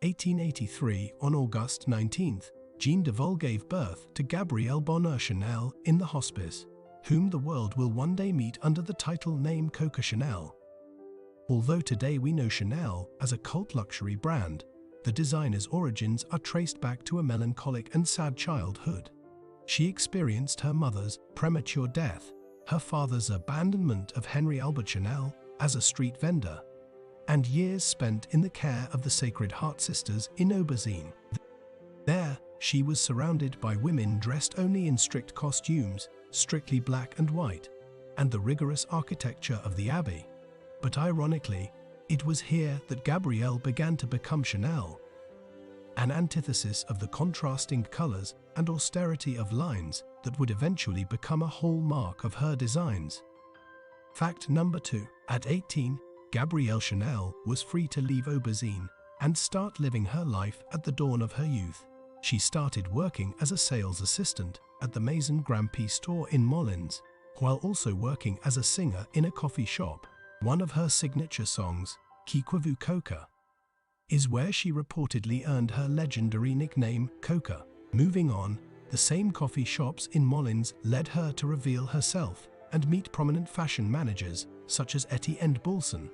1883, on August 19, Jean de Vol gave birth to Gabrielle Bonheur Chanel in the hospice, whom the world will one day meet under the title name Coco Chanel. Although today we know Chanel as a cult luxury brand, the designer's origins are traced back to a melancholic and sad childhood. She experienced her mother's premature death, her father's abandonment of Henry Albert Chanel as a street vendor, and years spent in the care of the Sacred Heart Sisters in Aubezine. There, she was surrounded by women dressed only in strict costumes, strictly black and white, and the rigorous architecture of the abbey. But ironically, it was here that Gabrielle began to become Chanel, an antithesis of the contrasting colors and austerity of lines that would eventually become a hallmark of her designs. Fact number 2. At 18, Gabrielle Chanel was free to leave Aubezine and start living her life at the dawn of her youth. She started working as a sales assistant at the Maison Grampy store in Moulins, while also working as a singer in a coffee shop. One of her signature songs, Qui Vous Coca, is where she reportedly earned her legendary nickname, Coca. Moving on, the same coffee shops in Moulins led her to reveal herself and meet prominent fashion managers such as Etienne Boulson,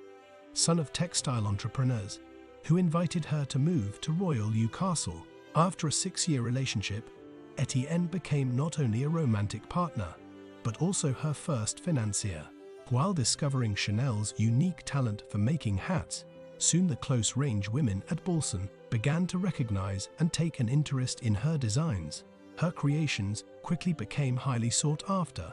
son of textile entrepreneurs, who invited her to move to Royal Newcastle. After a 6-year relationship, Etienne became not only a romantic partner, but also her first financier. While discovering Chanel's unique talent for making hats, soon the close-range women at Boulson began to recognize and take an interest in her designs. Her creations quickly became highly sought after,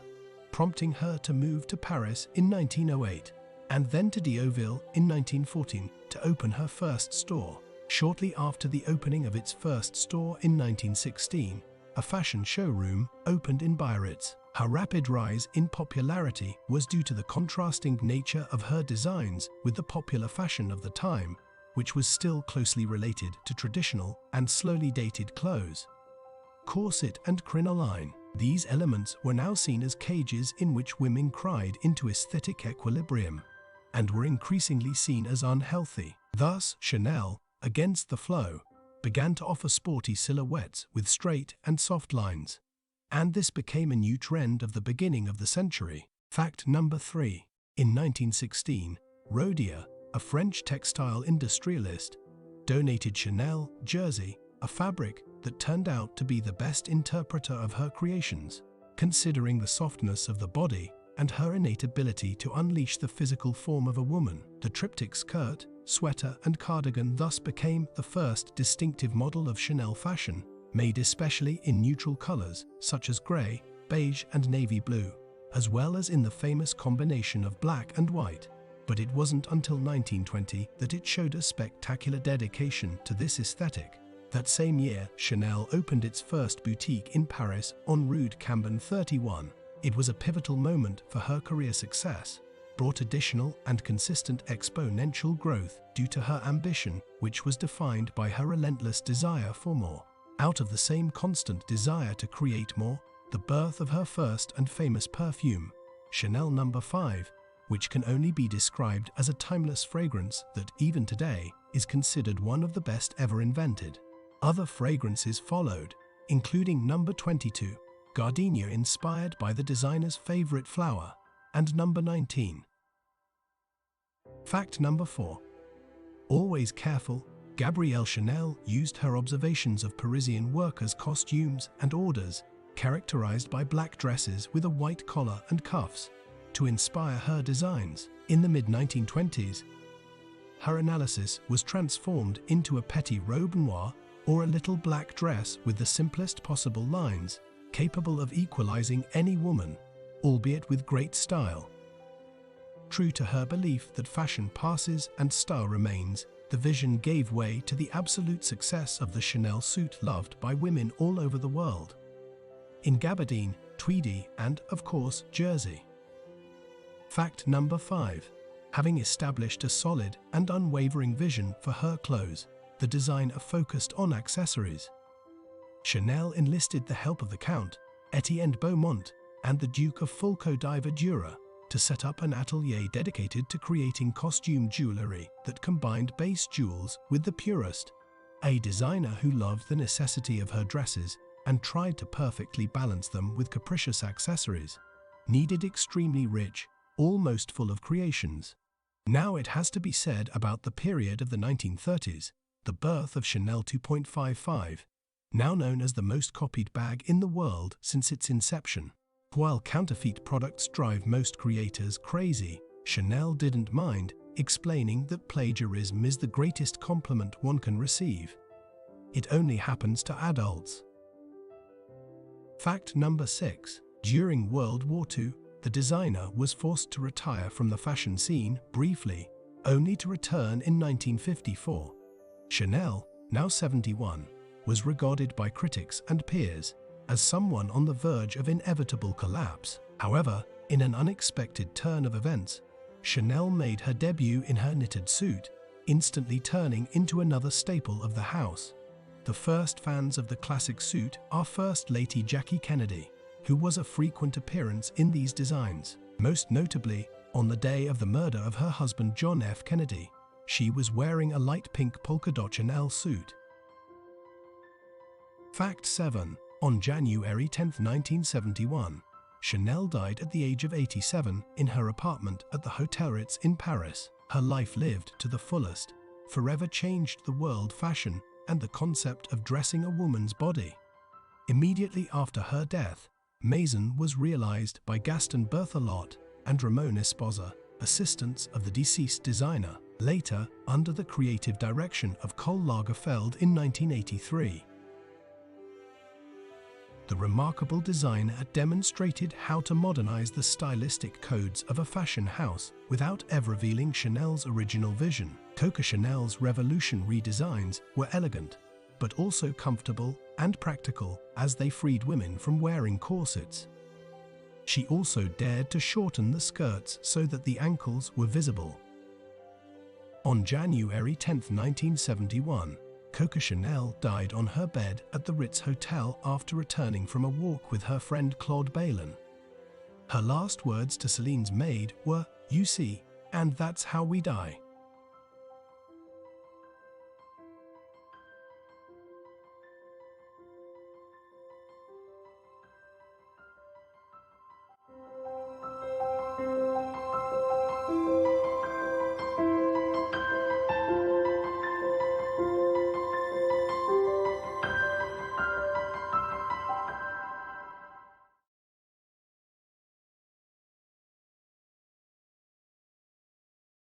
prompting her to move to Paris in 1908, and then to Deauville in 1914 to open her first store. Shortly after the opening of its first store in 1916, a fashion showroom opened in Biarritz. Her rapid rise in popularity was due to the contrasting nature of her designs with the popular fashion of the time, which was still closely related to traditional and slowly dated clothes. Corset and crinoline. These elements were now seen as cages in which women cried into aesthetic equilibrium, and were increasingly seen as unhealthy. Thus, Chanel, against the flow, began to offer sporty silhouettes with straight and soft lines. And this became a new trend of the beginning of the century. Fact number 3. In 1916, Rhodia, a French textile industrialist, donated Chanel jersey, a fabric that turned out to be the best interpreter of her creations. Considering the softness of the body and her innate ability to unleash the physical form of a woman, the triptych skirt, sweater, and cardigan thus became the first distinctive model of Chanel fashion, made especially in neutral colors such as gray, beige, and navy blue, as well as in the famous combination of black and white. But it wasn't until 1920 that it showed a spectacular dedication to this aesthetic. That same year, Chanel opened its first boutique in Paris on Rue de Cambon 31. It was a pivotal moment for her career success, brought additional and consistent exponential growth due to her ambition, which was defined by her relentless desire for more. Out of the same constant desire to create more, the birth of her first and famous perfume, Chanel No. 5, which can only be described as a timeless fragrance that, even today, is considered one of the best ever invented. Other fragrances followed, including No. 22, gardenia inspired by the designer's favorite flower, and No. 19. Fact number 4. Always careful, Gabrielle Chanel used her observations of Parisian workers' costumes and orders, characterized by black dresses with a white collar and cuffs, to inspire her designs. In the mid-1920s, her analysis was transformed into a petit robe noir, or a little black dress with the simplest possible lines, capable of equalizing any woman, albeit with great style. True to her belief that fashion passes and style remains, the vision gave way to the absolute success of the Chanel suit loved by women all over the world. In gabardine, tweedy, and, of course, jersey. Fact number 5. Having established a solid and unwavering vision for her clothes, the designer focused on accessories. Chanel enlisted the help of the Count, Etienne Beaumont, and the Duke of Fulco di Verdura to set up an atelier dedicated to creating costume jewelry that combined base jewels with the purest, a designer who loved the necessity of her dresses and tried to perfectly balance them with capricious accessories, needed extremely rich, almost full of creations. Now it has to be said about the period of the 1930s, the birth of Chanel 2.55, now known as the most copied bag in the world since its inception. While counterfeit products drive most creators crazy, Chanel didn't mind, explaining that plagiarism is the greatest compliment one can receive. It only happens to adults. Fact number 6. During World War II, the designer was forced to retire from the fashion scene briefly, only to return in 1954. Chanel, now 71, was regarded by critics and peers as someone on the verge of inevitable collapse. However, in an unexpected turn of events, Chanel made her debut in her knitted suit, instantly turning into another staple of the house. The first fans of the classic suit are First Lady Jackie Kennedy, who was a frequent appearance in these designs. Most notably, on the day of the murder of her husband John F. Kennedy, she was wearing a light pink polka dot Chanel suit. Fact 7. On January 10, 1971, Chanel died at the age of 87 in her apartment at the Hotel Ritz in Paris. Her life lived to the fullest, forever changed the world fashion and the concept of dressing a woman's body. Immediately after her death, Maison was realized by Gaston Berthelot and Ramon Esposa, assistants of the deceased designer, later under the creative direction of Karl Lagerfeld in 1983. The remarkable designer demonstrated how to modernize the stylistic codes of a fashion house without ever revealing Chanel's original vision. Coco Chanel's revolutionary designs were elegant, but also comfortable and practical as they freed women from wearing corsets. She also dared to shorten the skirts so that the ankles were visible. On January 10, 1971, Coco Chanel died on her bed at the Ritz Hotel after returning from a walk with her friend Claude Balin. Her last words to Celine's maid were, "You see, and that's how we die."